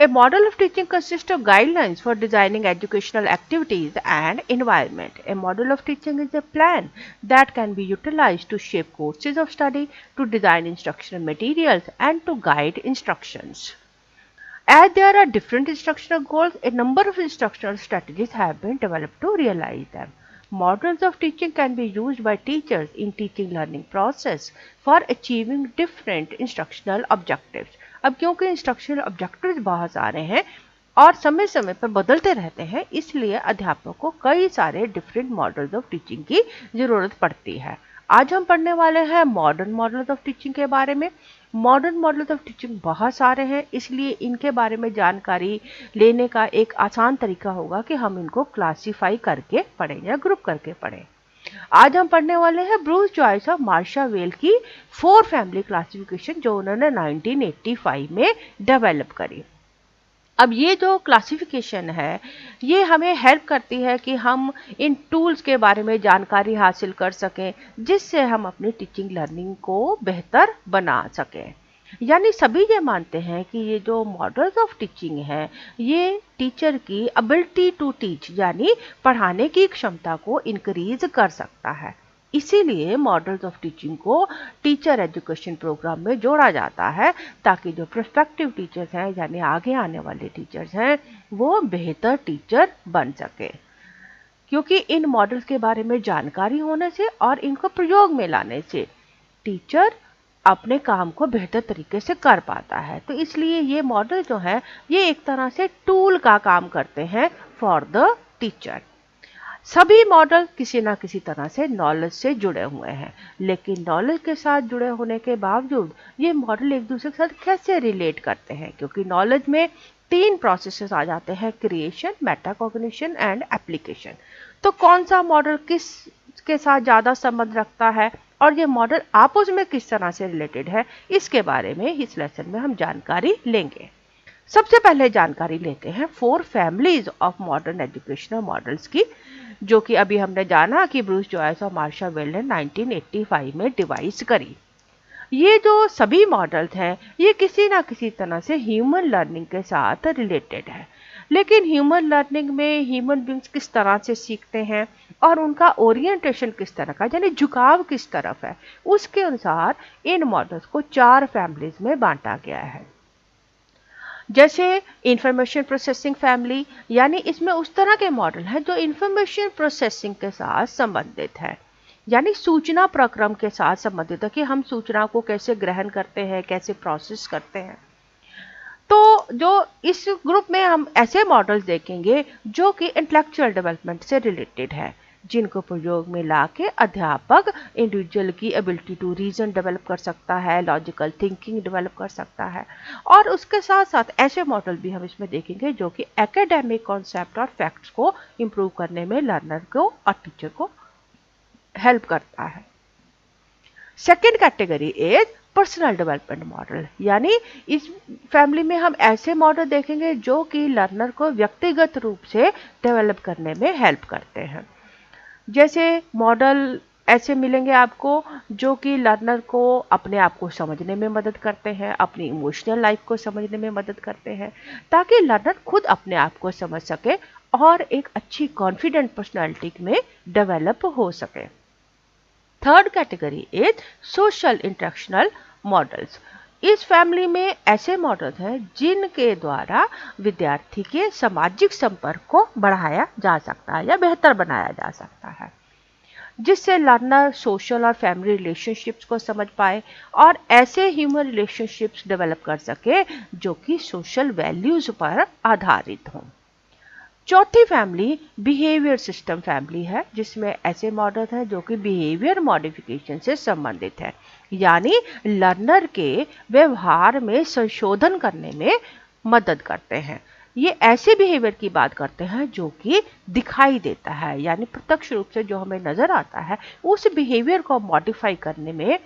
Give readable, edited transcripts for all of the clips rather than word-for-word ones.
A model of teaching consists of guidelines for designing educational activities and environment. A model of teaching is a plan that can be utilized to shape courses of study, to design instructional materials, and to guide instructions. As there are different instructional goals, a number of instructional strategies have been developed to realize them. Models of teaching can be used by teachers in teaching learning process for achieving different instructional objectives. अब क्योंकि instructional objectives बहुत सारे हैं और समय समय पर बदलते रहते हैं, इसलिए अध्यापक को कई सारे डिफरेंट मॉडल्स ऑफ टीचिंग की ज़रूरत पड़ती है। आज हम पढ़ने वाले हैं मॉडर्न मॉडल्स ऑफ टीचिंग के बारे में। मॉडर्न मॉडल्स ऑफ टीचिंग बहुत सारे हैं, इसलिए इनके बारे में जानकारी लेने का एक आसान तरीका होगा कि हम इनको क्लासीफाई करके पढ़ें या ग्रुप करके पढ़ें। आज हम पढ़ने वाले हैं ब्रूस जॉयस और मार्शा वेल की 4 फैमिली क्लासिफिकेशन जो उन्होंने 1985 में डेवलप करी। अब ये जो क्लासिफिकेशन है ये हमें हेल्प करती है कि हम इन टूल्स के बारे में जानकारी हासिल कर सकें, जिससे हम अपनी टीचिंग लर्निंग को बेहतर बना सकें। यानी सभी ये मानते हैं कि ये जो मॉडल्स ऑफ टीचिंग है ये टीचर की एबिलिटी टू टीच यानी पढ़ाने की क्षमता को इंक्रीज कर सकता है। इसीलिए मॉडल्स ऑफ टीचिंग को टीचर एजुकेशन प्रोग्राम में जोड़ा जाता है ताकि जो प्रोस्पेक्टिव टीचर्स हैं यानी आगे आने वाले टीचर्स हैं वो बेहतर टीचर बन सके, क्योंकि इन मॉडल्स के बारे में जानकारी होने से और इनको प्रयोग में लाने से टीचर अपने काम को बेहतर तरीके से कर पाता है। तो इसलिए ये मॉडल जो है ये एक तरह से टूल का काम करते हैं फॉर द टीचर। सभी मॉडल किसी ना किसी तरह से नॉलेज से जुड़े हुए हैं, लेकिन नॉलेज के साथ जुड़े होने के बावजूद ये मॉडल एक दूसरे के साथ कैसे रिलेट करते हैं, क्योंकि नॉलेज में 3 प्रोसेसेस आ जाते हैं, क्रिएशन, मेटाकॉग्निशन एंड एप्लीकेशन। तो कौन सा मॉडल किस के साथ ज़्यादा संबंध रखता है और ये मॉडल आपस में किस तरह से रिलेटेड है, इसके बारे में इस लेसन में हम जानकारी लेंगे। सबसे पहले जानकारी लेते हैं 4 families of modern educational models की, जो कि अभी हमने जाना कि ब्रूस जॉयस और मार्शा वेल ने 1985 में डिवाइस करी। ये जो सभी मॉडल्स हैं ये किसी ना किसी तरह से ह्यूमन लर्निंग के साथ रिलेटेड है, लेकिन ह्यूमन लर्निंग में ह्यूमन बींग्स किस तरह से सीखते हैं और उनका ओरिएंटेशन किस तरह का यानी झुकाव किस तरफ है, उसके अनुसार इन मॉडल्स को 4 फैमिलीज में बांटा गया है। जैसे इंफॉर्मेशन प्रोसेसिंग फैमिली, यानी इसमें उस तरह के मॉडल हैं जो इंफॉर्मेशन प्रोसेसिंग के साथ संबंधित है, यानी सूचना प्रक्रम के साथ संबंधित है कि हम सूचना को कैसे ग्रहण करते हैं, कैसे प्रोसेस करते हैं। तो जो इस ग्रुप में हम ऐसे मॉडल्स देखेंगे जो कि इंटेलेक्चुअल डेवलपमेंट से रिलेटेड है, जिनको प्रयोग में लाके अध्यापक इंडिविजुअल की एबिलिटी टू रीजन डेवलप कर सकता है, लॉजिकल थिंकिंग डेवलप कर सकता है। और उसके साथ साथ ऐसे मॉडल भी हम इसमें देखेंगे जो कि एकेडमिक कॉन्सेप्ट और फैक्ट्स को इम्प्रूव करने में लर्नर को और टीचर को हेल्प करता है। Second category is personal development model, यानी इस फैमिली में हम ऐसे मॉडल देखेंगे जो कि लर्नर को व्यक्तिगत रूप से डेवलप करने में हेल्प करते हैं। जैसे मॉडल ऐसे मिलेंगे आपको जो कि लर्नर को अपने आप को समझने में मदद करते हैं, अपनी इमोशनल लाइफ को समझने में मदद करते हैं, ताकि लर्नर खुद अपने आप को समझ सके और एक अच्छी कॉन्फिडेंट पर्सनालिटी में डेवलप हो सके। Third category is social interactional models. इस फैमिली में ऐसे मॉडल्स हैं जिनके द्वारा विद्यार्थी के सामाजिक संपर्क को बढ़ाया जा सकता है या बेहतर बनाया जा सकता है, जिससे लर्नर सोशल और फैमिली रिलेशनशिप्स को समझ पाए और ऐसे ह्यूमन रिलेशनशिप्स डेवलप कर सके जो कि सोशल वैल्यूज पर आधारित हों। चौथी फैमिली बिहेवियर सिस्टम फैमिली है, जिसमें ऐसे मॉडल हैं जो कि बिहेवियर मॉडिफिकेशन से संबंधित है, यानी लर्नर के व्यवहार में संशोधन करने में मदद करते हैं। ये ऐसे बिहेवियर की बात करते हैं जो कि दिखाई देता है, यानी प्रत्यक्ष रूप से जो हमें नजर आता है उस बिहेवियर को मॉडिफाई करने में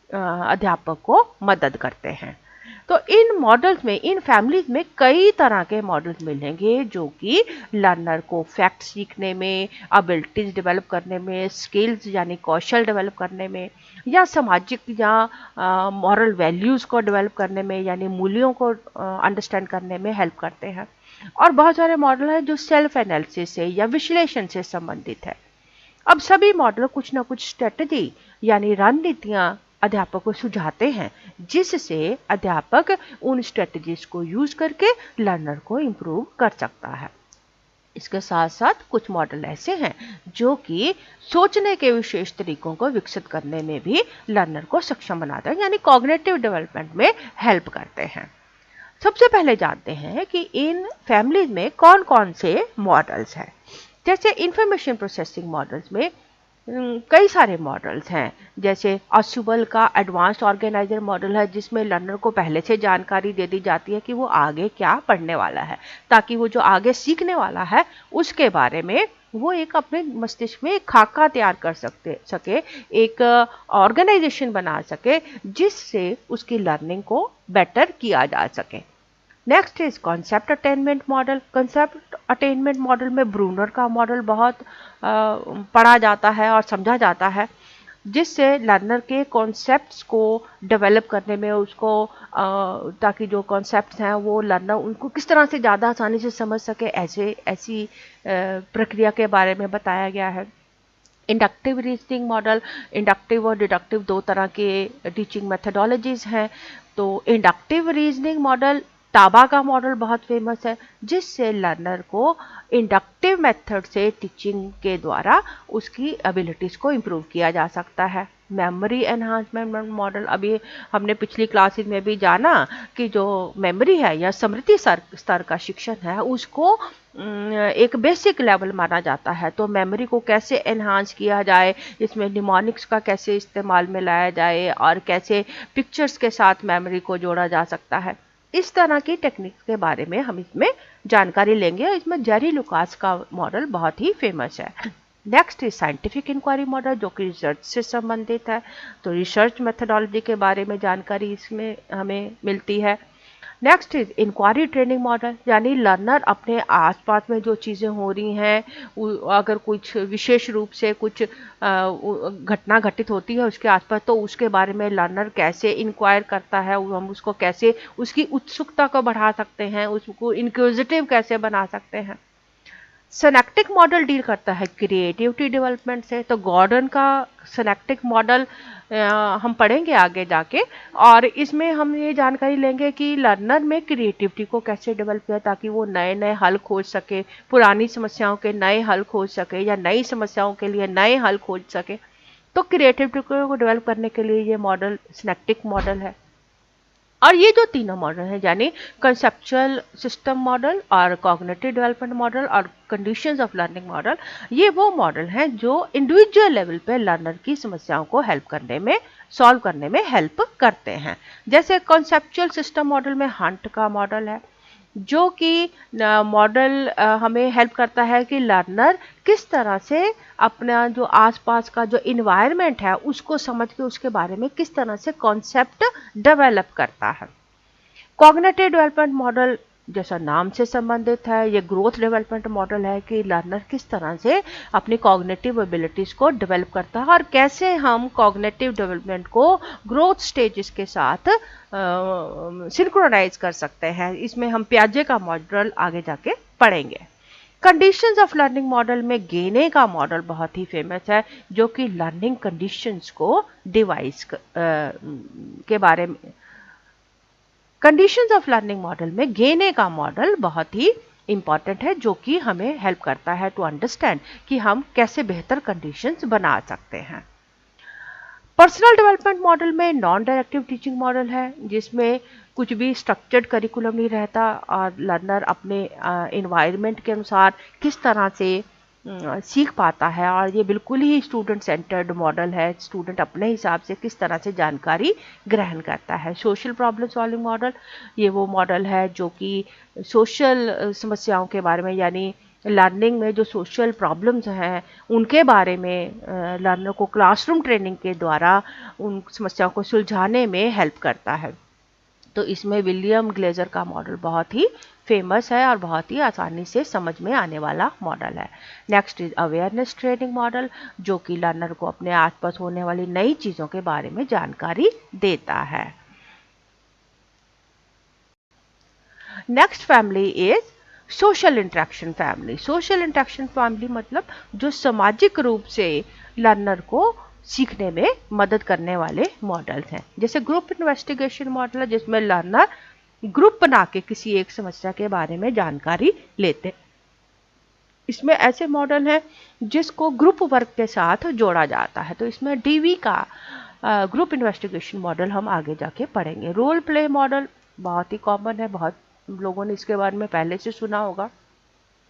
अध्यापक को मदद करते हैं। तो इन मॉडल्स में, इन फैमिलीज में कई तरह के मॉडल्स मिलेंगे जो कि लर्नर को फैक्ट सीखने में, एबिलिटीज डेवलप करने में, स्किल्स यानी कौशल डेवलप करने में, या सामाजिक या मॉरल वैल्यूज़ को डेवलप करने में यानी मूल्यों को अंडरस्टैंड करने में हेल्प करते हैं। और बहुत सारे मॉडल हैं जो सेल्फ एनालिसिस से या विश्लेषण से संबंधित है। अब सभी मॉडल कुछ ना कुछ स्ट्रेटजी यानी रणनीतियां अध्यापक को सुझाते हैं, जिससे अध्यापक उन स्ट्रेटजीज को यूज करके लर्नर को इम्प्रूव कर सकता है। इसके साथ साथ कुछ मॉडल ऐसे हैं जो कि सोचने के विशेष तरीकों को विकसित करने में भी लर्नर को सक्षम बनाते हैं, यानी कॉग्निटिव डेवलपमेंट में हेल्प करते हैं। सबसे पहले जानते हैं कि इन फैमिलीज में कौन कौन से मॉडल्स हैं। जैसे इंफॉर्मेशन प्रोसेसिंग मॉडल्स में कई सारे मॉडल्स हैं। जैसे अशुबल का एडवांस्ड ऑर्गेनाइजर मॉडल है, जिसमें लर्नर को पहले से जानकारी दे दी जाती है कि वो आगे क्या पढ़ने वाला है, ताकि वो जो आगे सीखने वाला है उसके बारे में वो एक अपने मस्तिष्क में एक खाका तैयार कर सके, एक ऑर्गेनाइजेशन बना सके, जिससे उसकी लर्निंग को बेटर किया जा सके। Next is concept attainment model. Concept attainment model में ब्रूनर का मॉडल बहुत पढ़ा जाता है और समझा जाता है, जिससे लर्नर के कॉन्सेप्ट्स को डेवलप करने में उसको ताकि जो कॉन्सेप्ट्स हैं वो लर्नर उनको किस तरह से ज़्यादा आसानी से समझ सके, ऐसी प्रक्रिया के बारे में बताया गया है। इंडक्टिव रीजनिंग मॉडल, इंडक्टिव और डिडक्टिव दो तरह के टीचिंग मेथडोलॉजीज हैं। तो इंडक्टिव रीजनिंग मॉडल, टाबा का मॉडल बहुत फेमस है, जिससे लर्नर को इंडक्टिव मेथड से टीचिंग के द्वारा उसकी एबिलिटीज़ को इम्प्रूव किया जा सकता है। मेमोरी एनहांसमेंट मॉडल, अभी हमने पिछली क्लासेस में भी जाना कि जो मेमोरी है या स्मृति स्तर का शिक्षण है उसको एक बेसिक लेवल माना जाता है। तो मेमोरी को कैसे एनहांस किया जाए, इसमें निमोनिक्स का कैसे इस्तेमाल में लाया जाए और कैसे पिक्चर्स के साथ मेमोरी को जोड़ा जा सकता है, इस तरह की टेक्निक्स के बारे में हम इसमें जानकारी लेंगे। इसमें जेरी लुकास का मॉडल बहुत ही फेमस है। Next is scientific inquiry model, जो कि रिसर्च से संबंधित है। तो रिसर्च मेथडोलॉजी के बारे में जानकारी इसमें हमें मिलती है। Next is inquiry training model, यानी लर्नर अपने आसपास में जो चीज़ें हो रही हैं, अगर कुछ विशेष रूप से कुछ घटना घटित होती है उसके आसपास, तो उसके बारे में लर्नर कैसे इंक्वायर करता है, हम उसको कैसे उसकी उत्सुकता को बढ़ा सकते हैं, उसको इंक्विजिटिव कैसे बना सकते हैं। सिनेप्टिक मॉडल डील करता है क्रिएटिविटी डेवलपमेंट से। तो गॉर्डन का सिनेप्टिक मॉडल हम पढ़ेंगे आगे जाके, और इसमें हम ये जानकारी लेंगे कि लर्नर में क्रिएटिविटी को कैसे डेवलप किया ताकि वो नए नए हल खोज सके, पुरानी समस्याओं के नए हल खोज सके या नई समस्याओं के लिए नए हल खोज सके। तो क्रिएटिविटी को डेवलप करने के लिए ये मॉडल सिनेप्टिक मॉडल है। और ये जो तीनों मॉडल हैं, यानी कंसेप्चुअल सिस्टम मॉडल और कॉग्निटिव डेवलपमेंट मॉडल और कंडीशंस ऑफ लर्निंग मॉडल, ये वो मॉडल हैं जो इंडिविजुअल लेवल पे लर्नर की समस्याओं को सॉल्व करने में हेल्प करते हैं। जैसे कंसेप्चुअल सिस्टम मॉडल में हंट का मॉडल है, जो कि मॉडल हमें हेल्प करता है कि लर्नर किस तरह से अपना जो आसपास का जो इन्वायरमेंट है उसको समझ के उसके बारे में किस तरह से कॉन्सेप्ट डेवलप करता है। कॉग्निटिव डेवलपमेंट मॉडल जैसा नाम से संबंधित है, ये ग्रोथ डेवलपमेंट मॉडल है कि लर्नर किस तरह से अपनी कॉग्निटिव एबिलिटीज को डेवलप करता है और कैसे हम कॉग्निटिव डेवलपमेंट को ग्रोथ स्टेजेस के साथ सिंक्रोनाइज कर सकते हैं। इसमें हम पियाजे का मॉडल आगे जाके पढ़ेंगे। कंडीशंस ऑफ लर्निंग मॉडल में गेने का मॉडल बहुत ही फेमस है, जो कि लर्निंग कंडीशंस को डिवाइस के बारे में। कंडीशंस ऑफ लर्निंग मॉडल में गेने का मॉडल बहुत ही इंपॉर्टेंट है, जो कि हमें हेल्प करता है टू अंडरस्टैंड कि हम कैसे बेहतर कंडीशंस बना सकते हैं। पर्सनल डेवलपमेंट मॉडल में नॉन डायरेक्टिव टीचिंग मॉडल है, जिसमें कुछ भी स्ट्रक्चर्ड करिकुलम नहीं रहता और लर्नर अपने एनवायरनमेंट के अनुसार किस तरह से सीख पाता है, और ये बिल्कुल ही स्टूडेंट सेंटर्ड मॉडल है। स्टूडेंट अपने हिसाब से किस तरह से जानकारी ग्रहण करता है। सोशल प्रॉब्लम सॉल्विंग मॉडल, ये वो मॉडल है जो कि सोशल समस्याओं के बारे में, यानी लर्निंग में जो सोशल प्रॉब्लम्स हैं उनके बारे में लर्नर को क्लासरूम ट्रेनिंग के द्वारा उन समस्याओं को सुलझाने में हेल्प करता है। तो इसमें विलियम ग्लेजर का मॉडल बहुत ही फेमस है और बहुत ही आसानी से समझ में आने वाला मॉडल है। Next is awareness training model, जो कि लर्नर को अपने आसपास होने वाली नई चीज़ों के बारे में जानकारी देता है। Next family is social interaction family. Social interaction family मतलब जो सामाजिक रूप से लर्नर को सीखने में मदद करने वाले मॉडल्स हैं। जैसे ग्रुप इन्वेस्टिगेशन मॉडल है, जिसमें लर्नर ग्रुप बना के किसी एक समस्या के बारे में जानकारी लेते हैं। इसमें ऐसे मॉडल हैं जिसको ग्रुप वर्क के साथ जोड़ा जाता है। तो इसमें डीवी का ग्रुप इन्वेस्टिगेशन मॉडल हम आगे जाके पढ़ेंगे। रोल प्ले मॉडल बहुत ही कॉमन है, बहुत लोगों ने इसके बारे में पहले से सुना होगा,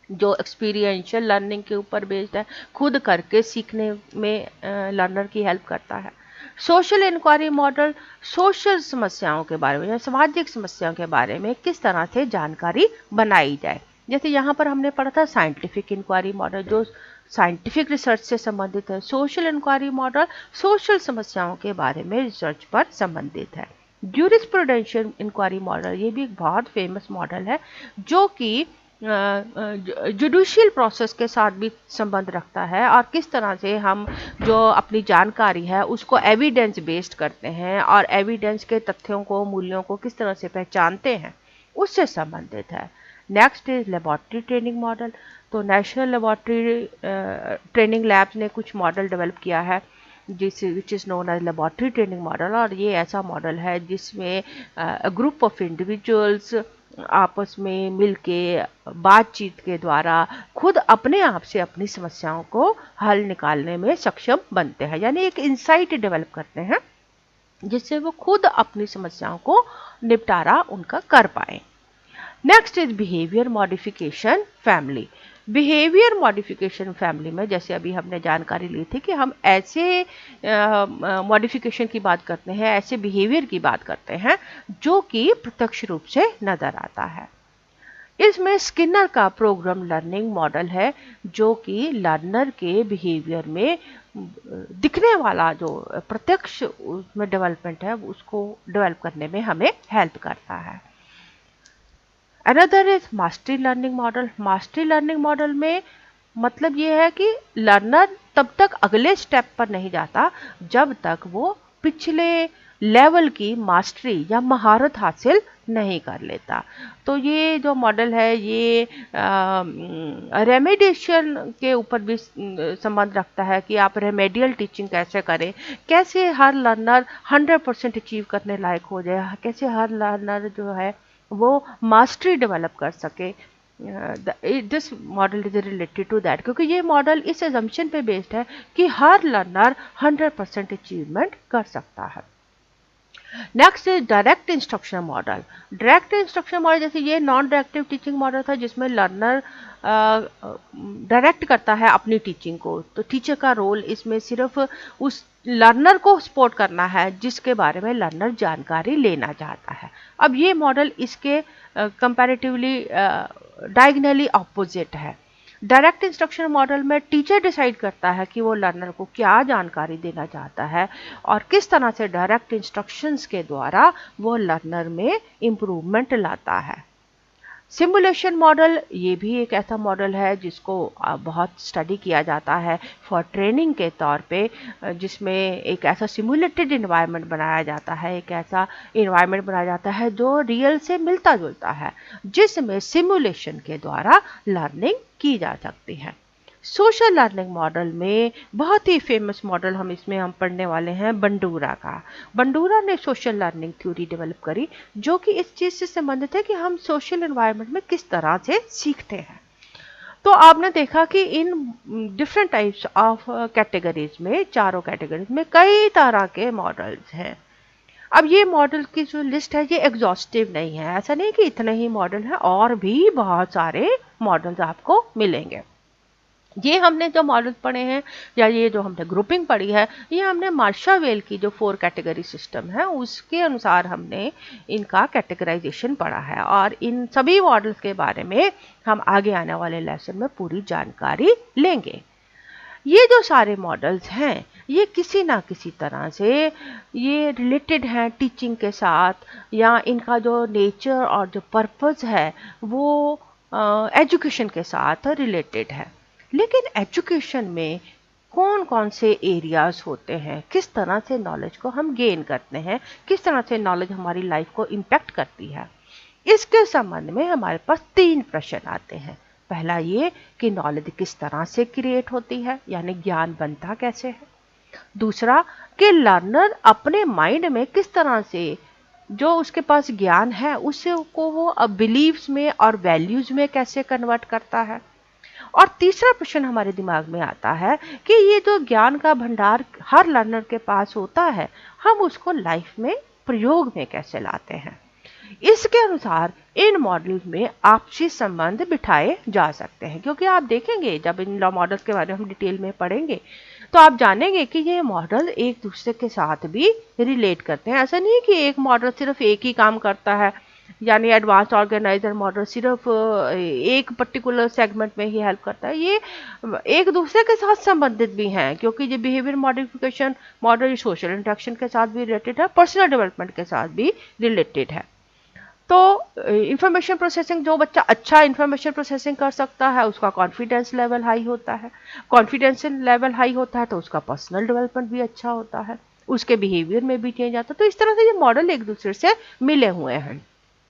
जो एक्सपीरियंशियल लर्निंग के ऊपर बेस्ड है, खुद करके सीखने में लर्नर की हेल्प करता है। सोशल इंक्वायरी मॉडल सोशल समस्याओं के बारे में या सामाजिक समस्याओं के बारे में किस तरह से जानकारी बनाई जाए। जैसे यहाँ पर हमने पढ़ा था साइंटिफिक इंक्वायरी मॉडल, जो साइंटिफिक रिसर्च से संबंधित है। सोशल इंक्वायरी मॉडल सोशल समस्याओं के बारे में रिसर्च पर संबंधित है। ज्यूरिस्प्रूडेंशियल इंक्वायरी मॉडल, ये भी एक बहुत फेमस मॉडल है, जो कि जुडिशियल प्रोसेस के साथ भी संबंध रखता है और किस तरह से हम जो अपनी जानकारी है उसको एविडेंस बेस्ड करते हैं और एविडेंस के तथ्यों को, मूल्यों को किस तरह से पहचानते हैं, उससे संबंधित है। Next is laboratory training model. तो नेशनल लेबोरेटरी ट्रेनिंग लैब्स ने कुछ मॉडल डेवलप किया है which is known as laboratory training model, और ये ऐसा मॉडल है जिसमें ग्रुप ऑफ इंडिविजुअल्स आपस में मिलके बातचीत के द्वारा खुद अपने आप से अपनी समस्याओं को हल निकालने में सक्षम बनते हैं, यानी एक इंसाइट डेवलप करते हैं जिससे वो खुद अपनी समस्याओं को निपटारा उनका कर पाए। Next is behaviour modification family. Behaviour modification family में जैसे अभी हमने जानकारी ली थी कि हम ऐसे मॉडिफिकेशन की बात करते हैं, ऐसे बिहेवियर की बात करते हैं जो कि प्रत्यक्ष रूप से नजर आता है। इसमें स्किनर का प्रोग्राम लर्निंग मॉडल है, जो कि लर्नर के बिहेवियर में दिखने वाला जो प्रत्यक्ष उसमें डेवलपमेंट है उसको डेवलप करने में हमें हेल्प करता है। Another is mastery learning model. Mastery learning model में मतलब ये है कि लर्नर तब तक अगले स्टेप पर नहीं जाता जब तक वो पिछले लेवल की मास्टरी या महारत हासिल नहीं कर लेता। तो ये जो मॉडल है ये रेमेडिएशन के ऊपर भी संबंध रखता है कि आप रेमेडियल टीचिंग कैसे करें, कैसे हर लर्नर 100% अचीव करने लायक हो जाए, कैसे हर लर्नर जो है वो मास्टरी डेवलप कर सके। This model is related to that, क्योंकि ये मॉडल इस एजम्पशन पे बेस्ड है कि हर लर्नर 100% अचीवमेंट कर सकता है। Next is direct instruction model. Direct instruction model जैसे ये नॉन डायरेक्टिव टीचिंग मॉडल था जिसमें लर्नर डायरेक्ट करता है अपनी टीचिंग को। तो टीचर का रोल इसमें सिर्फ उस लर्नर को सपोर्ट करना है जिसके बारे में लर्नर जानकारी लेना चाहता है। अब ये मॉडल इसके कंपैरेटिवली डायगोनली ऑपोजिट है। डायरेक्ट इंस्ट्रक्शन मॉडल में टीचर डिसाइड करता है कि वो लर्नर को क्या जानकारी देना चाहता है और किस तरह से डायरेक्ट इंस्ट्रक्शंस के द्वारा वो लर्नर में इम्प्रूवमेंट लाता है। सिमुलेशन मॉडल ये भी एक ऐसा मॉडल है जिसको बहुत स्टडी किया जाता है फॉर ट्रेनिंग के तौर पे, जिसमें एक ऐसा सिमुलेटेड इन्वायरमेंट बनाया जाता है, एक ऐसा इन्वायरमेंट बनाया जाता है जो रियल से मिलता जुलता है, जिसमें सिमुलेशन के द्वारा लर्निंग की जा सकती है। सोशल लर्निंग मॉडल में बहुत ही फेमस मॉडल हम पढ़ने वाले हैं बंडूरा का। बंडूरा ने सोशल लर्निंग थ्योरी डेवलप करी जो कि इस चीज़ से संबंधित है कि हम सोशल एनवायरनमेंट में किस तरह से सीखते हैं। तो आपने देखा कि in different types of categories में, चारों कैटेगरीज में कई तरह के मॉडल्स हैं। अब ये मॉडल की जो लिस्ट है ये एग्जॉस्टिव नहीं है, ऐसा नहीं कि इतने ही मॉडल हैं, और भी बहुत सारे मॉडल्स आपको मिलेंगे। ये हमने जो मॉडल पढ़े हैं या ये जो हमने ग्रुपिंग पढ़ी है, ये हमने मार्शावेल की जो 4 कैटेगरी सिस्टम है उसके अनुसार हमने इनका कैटेगराइजेशन पढ़ा है, और इन सभी मॉडल्स के बारे में हम आगे आने वाले लेसन में पूरी जानकारी लेंगे। ये जो सारे मॉडल्स हैं ये किसी ना किसी तरह से ये रिलेटेड हैं टीचिंग के साथ, या इनका जो नेचर और जो पर्पस है वो एजुकेशन के साथ रिलेटेड है। लेकिन एजुकेशन में कौन कौन से एरियाज होते हैं, किस तरह से नॉलेज को हम गेन करते हैं, किस तरह से नॉलेज हमारी लाइफ को इम्पैक्ट करती है, इसके संबंध में हमारे पास 3 प्रश्न आते हैं। पहला ये कि नॉलेज किस तरह से क्रिएट होती है, यानी ज्ञान बनता कैसे है। दूसरा कि लर्नर अपने माइंड में किस तरह से जो उसके पास ज्ञान है उसे को वो बिलीव्स में और वैल्यूज में कैसे कन्वर्ट करता है। और तीसरा प्रश्न हमारे दिमाग में आता है कि ये जो ज्ञान का भंडार हर लर्नर के पास होता है, हम उसको लाइफ में प्रयोग में कैसे लाते हैं। इसके अनुसार इन मॉडल में आपसी संबंध बिठाए जा सकते हैं, क्योंकि आप देखेंगे जब इन लॉ मॉडल्स के बारे में हम डिटेल में पढ़ेंगे तो आप जानेंगे कि ये मॉडल एक दूसरे के साथ भी रिलेट करते हैं। ऐसा नहीं है कि एक मॉडल सिर्फ एक ही काम करता है, यानी एडवांस ऑर्गेनाइजर मॉडल सिर्फ एक पर्टिकुलर सेगमेंट में ही हेल्प करता है। ये एक दूसरे के साथ संबंधित भी हैं, क्योंकि ये behaviour modification model social interaction के साथ भी रिलेटेड है, पर्सनल डेवलपमेंट के साथ भी रिलेटेड है। तो इंफॉर्मेशन प्रोसेसिंग, जो बच्चा अच्छा इंफॉर्मेशन प्रोसेसिंग कर सकता है उसका कॉन्फिडेंस लेवल हाई होता है, कॉन्फिडेंस लेवल हाई होता है तो उसका पर्सनल डेवलपमेंट भी अच्छा होता है, उसके बिहेवियर में भी चेंज आता है। तो इस तरह से ये मॉडल एक दूसरे से मिले हुए हैं।